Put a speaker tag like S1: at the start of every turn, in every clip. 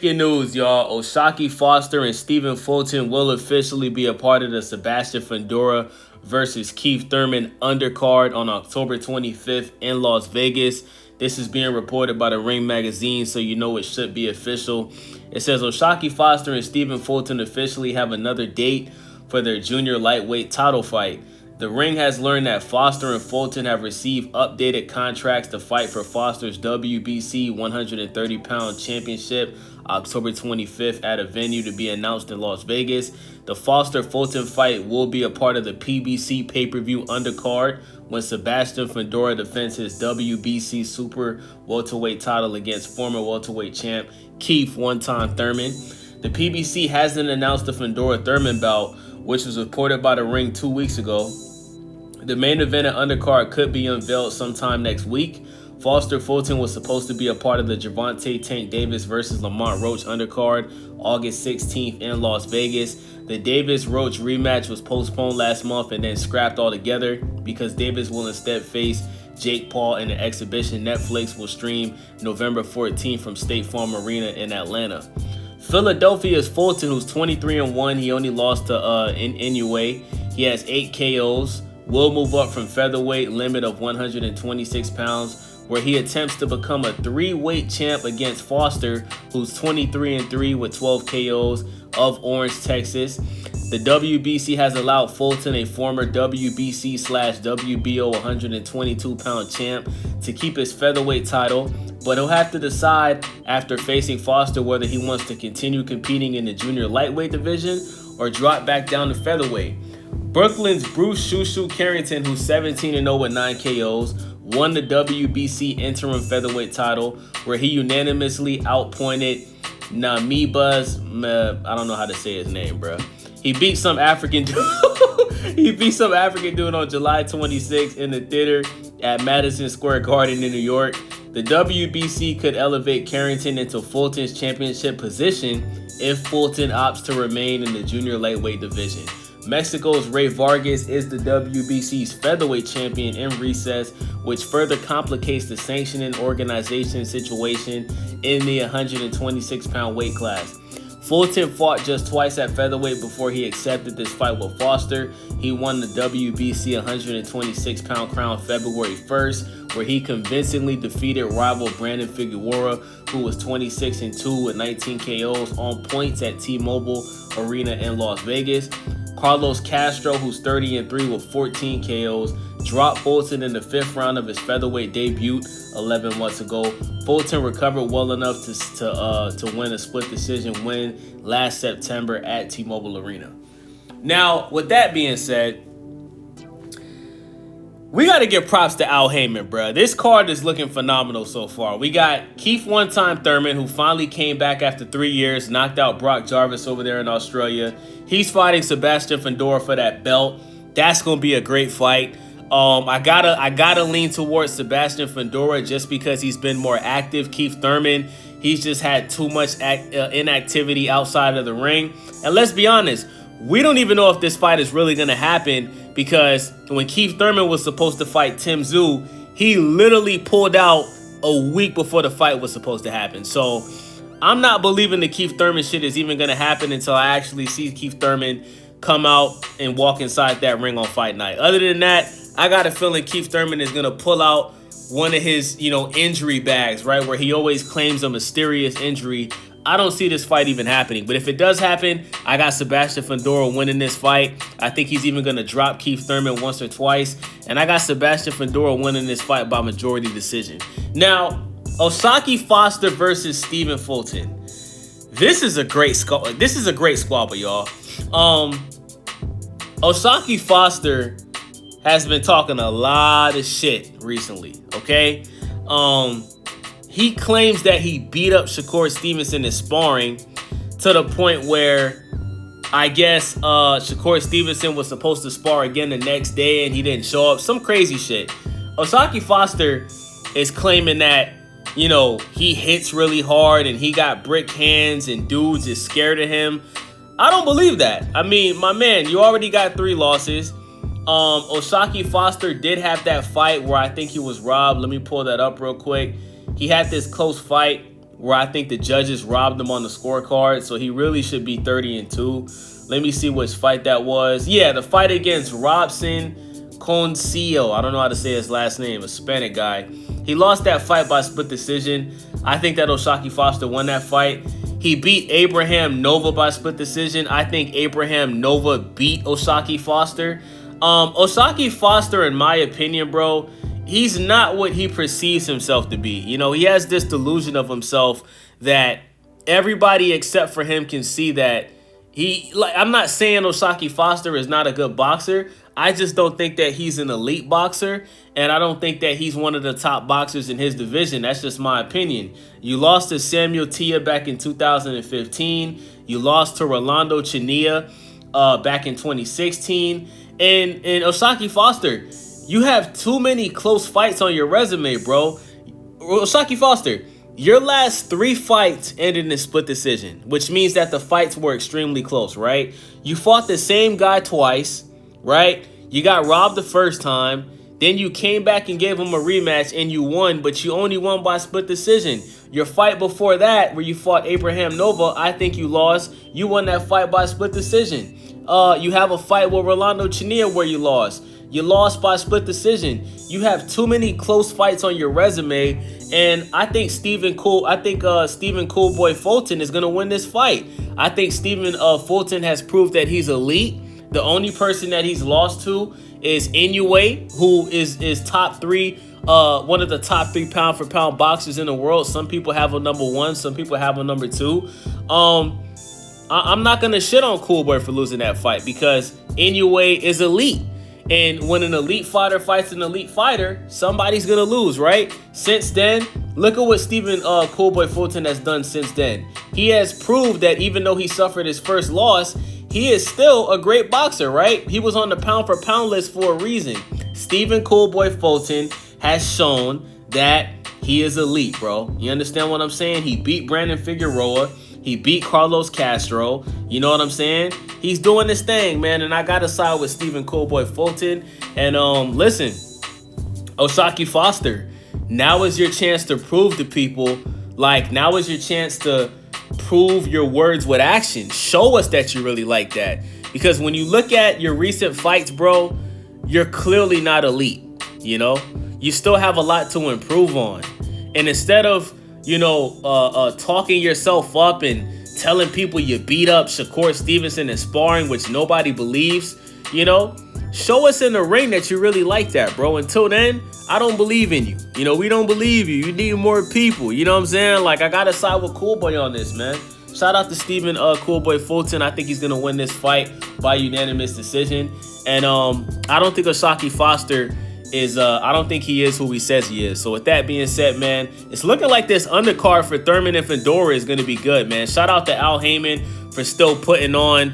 S1: Breaking news, y'all. Oshaki Foster and Stephen Fulton will officially be a part of the Sebastian Fundora versus Keith Thurman undercard on October 25th in Las Vegas. This is being reported by the Ring magazine, so you know it should be official. It says Oshaki Foster and Stephen Fulton officially have another date for their junior lightweight title fight. The Ring has learned that Foster and Fulton have received updated contracts to fight for Foster's WBC 130-pound championship October 25th at a venue to be announced in Las Vegas. The Foster-Fulton fight will be a part of the PBC pay-per-view undercard when Sebastian Fundora defends his WBC super welterweight title against former welterweight champ Keith one-time Thurman. The PBC hasn't announced the Fundora-Thurman bout, which was reported by the Ring 2 weeks ago. The main event at undercard could be unveiled sometime next week. Foster Fulton was supposed to be a part of the Gervonta Tank Davis versus Lamont Roach undercard August 16th in Las Vegas. The Davis-Roach rematch was postponed last month and then scrapped altogether because Davis will instead face Jake Paul in an exhibition Netflix will stream November 14th from State Farm Arena in Atlanta. Philadelphia's Fulton, who's 23-1, he only lost to Inoue. He has 8 KOs. Will move up from featherweight limit of 126 pounds, where he attempts to become a 3-weight champ against Foster, who's 23-3 with 12 KOs of Orange, Texas. The WBC has allowed Fulton, a former WBC/WBO 122-pound champ, to keep his featherweight title, but he'll have to decide after facing Foster whether he wants to continue competing in the junior lightweight division or drop back down to featherweight. Brooklyn's Bruce "Shushu" Carrington, who's 17-0 with 9 KOs, won the WBC interim featherweight title, where he unanimously outpointed Namibas. I don't know how to say his name, bro. He beat some African dude. He beat some African dude on July 26th in the theater at Madison Square Garden in New York. The WBC could elevate Carrington into Fulton's championship position if Fulton opts to remain in the junior lightweight division. Mexico's Ray Vargas is the WBC's featherweight champion in recess, which further complicates the sanctioning organization situation in the 126-pound weight class. Fulton fought just twice at featherweight before he accepted this fight with Foster. He won the WBC 126-pound crown February 1st, where he convincingly defeated rival Brandon Figueroa, who was 26-2 with 19 KOs on points at T-Mobile Arena in Las Vegas. Carlos Castro, who's 30-3 with 14 KOs, dropped Fulton in the 5th round of his featherweight debut 11 months ago. Fulton recovered well enough to win a split decision win last September at T-Mobile Arena. Now, with that being said, we got to give props to Al Heyman, bro. This card is looking phenomenal so far. We got Keith one-time Thurman, who finally came back after 3 years, knocked out Brock Jarvis over there in Australia. He's fighting Sebastian Fundora for that belt. That's gonna be a great fight. I gotta lean towards Sebastian Fundora just because he's been more active. Keith Thurman, he's just had too much inactivity outside of the ring. And let's be honest, we don't even know if this fight is really gonna happen, because when Keith Thurman was supposed to fight Tim Tszyu, he literally pulled out a week before the fight was supposed to happen. So I'm not believing the Keith Thurman shit is even going to happen until I actually see Keith Thurman come out and walk inside that ring on fight night. Other than that, I got a feeling Keith Thurman is going to pull out one of his, injury bags, right, where he always claims a mysterious injury. I don't see this fight even happening. But if it does happen, I got Sebastian Fundora winning this fight. I think he's even going to drop Keith Thurman once or twice. And I got Sebastian Fundora winning this fight by majority decision. Now, Oshaki Foster versus Stephen Fulton. This is a great squabble, y'all. Oshaki Foster has been talking a lot of shit recently, okay? He claims that he beat up Shakur Stevenson in sparring to the point where I guess Shakur Stevenson was supposed to spar again the next day and he didn't show up. Some crazy shit. Oshaki Foster is claiming that, he hits really hard and he got brick hands and dudes is scared of him. I don't believe that. I mean, my man, you already got 3 losses. Oshaki Foster did have that fight where I think he was robbed. Let me pull that up real quick. He had this close fight where I think the judges robbed him on the scorecard. So he really should be 30-2. Let me see which fight that was. Yeah, the fight against Robson Concillo. I don't know how to say his last name, a Hispanic guy. He lost that fight by split decision. I think that O'Shaquie Foster won that fight. He beat Abraham Nova by split decision. I think Abraham Nova beat O'Shaquie Foster. O'Shaquie Foster, in my opinion, bro, he's not what he perceives himself to be. You know, he has this delusion of himself that everybody except for him can see that I'm not saying O'Shaquie Foster is not a good boxer. I just don't think that he's an elite boxer, and I don't think that he's one of the top boxers in his division. That's just my opinion. You lost to Samuel Tia back in 2015. You lost to Rolando Chinea back in 2016. And O'Shaquie Foster, you have too many close fights on your resume, bro. O'Shaquie Foster, your last 3 fights ended in a split decision, which means that the fights were extremely close, right? You fought the same guy twice, right? You got robbed the first time. Then you came back and gave him a rematch and you won, but you only won by split decision. Your fight before that, where you fought Abraham Nova, I think you lost. You won that fight by split decision. You have a fight with Rolando Chinea where you lost. You lost by split decision. You have too many close fights on your resume, and I think Stephen Coolboy Fulton is gonna win this fight. I think Stephen Fulton has proved that he's elite. The only person that he's lost to is Inoue, who is top 3, one of the top 3 pound for pound boxers in the world. Some people have a number 1, some people have a number 2. I'm not gonna shit on Coolboy for losing that fight because Inoue is elite. And when an elite fighter fights an elite fighter, somebody's gonna lose, right? Since then, look at what Stephen Coolboy Fulton has done since then. He has proved that even though he suffered his first loss, he is still a great boxer, right? He was on the pound for pound list for a reason. Stephen Coolboy Fulton has shown that he is elite, bro. You understand what I'm saying? He beat Brandon Figueroa. He beat Carlos Castro. You know what I'm saying? He's doing this thing, man, and I got to side with Stephen Coolboy Fulton. And listen, O'Shaquie Foster, now is your chance to prove to people, now is your chance to prove your words with action. Show us that you really like that. Because when you look at your recent fights, bro, you're clearly not elite, you know? You still have a lot to improve on. And instead of talking yourself up and telling people you beat up Shakur Stevenson in sparring, which nobody believes, show us in the ring that you really like that, bro. Until then, I don't believe in you. We don't believe you. You need more people. You know what I'm saying? I got to side with Coolboy on this, man. Shout out to Stephen Coolboy Fulton. I think he's going to win this fight by unanimous decision. And I don't think O'Shaquie Foster I don't think he is who he says he is. So with that being said, man, it's looking like this undercard for Thurman and Fundora is going to be good, man. Shout out to Al Heyman for still putting on,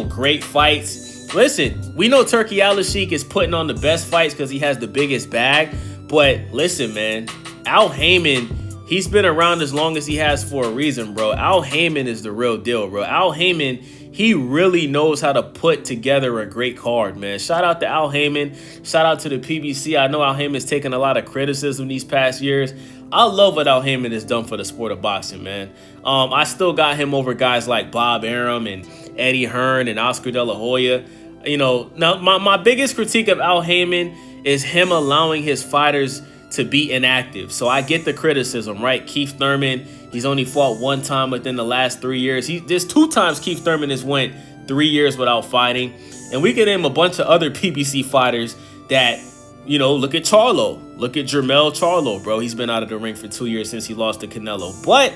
S1: great fights. Listen, we know Turkey Al-Sheikh is putting on the best fights because he has the biggest bag. But listen, man, Al Heyman, he's been around as long as he has for a reason, bro. Al Heyman is the real deal, bro. Al Heyman, he really knows how to put together a great card, man. Shout out to Al Heyman. Shout out to the PBC. I know Al Heyman's taken a lot of criticism these past years. I love what Al Heyman has done for the sport of boxing, man. I still got him over guys like Bob Arum and Eddie Hearn and Oscar De La Hoya. Now my biggest critique of Al Heyman is him allowing his fighters to be inactive. So I get the criticism, right? Keith Thurman, he's only fought 1 time within the last 3 years. There's 2 times Keith Thurman has went 3 years without fighting. And we can name a bunch of other PBC fighters that, look at Charlo. Look at Jermell Charlo, bro. He's been out of the ring for 2 years since he lost to Canelo. But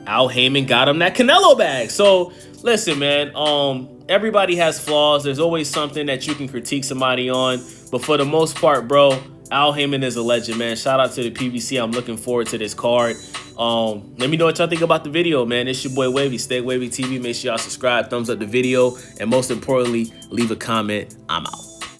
S1: Al Heyman got him that Canelo bag. So listen, man, everybody has flaws. There's always something that you can critique somebody on. But for the most part, bro, Al Heyman is a legend, man. Shout out to the PBC. I'm looking forward to this card. Let me know what y'all think about the video, man. It's your boy Wavy. Stay Wavy TV. Make sure y'all subscribe, thumbs up the video, and most importantly, leave a comment. I'm out.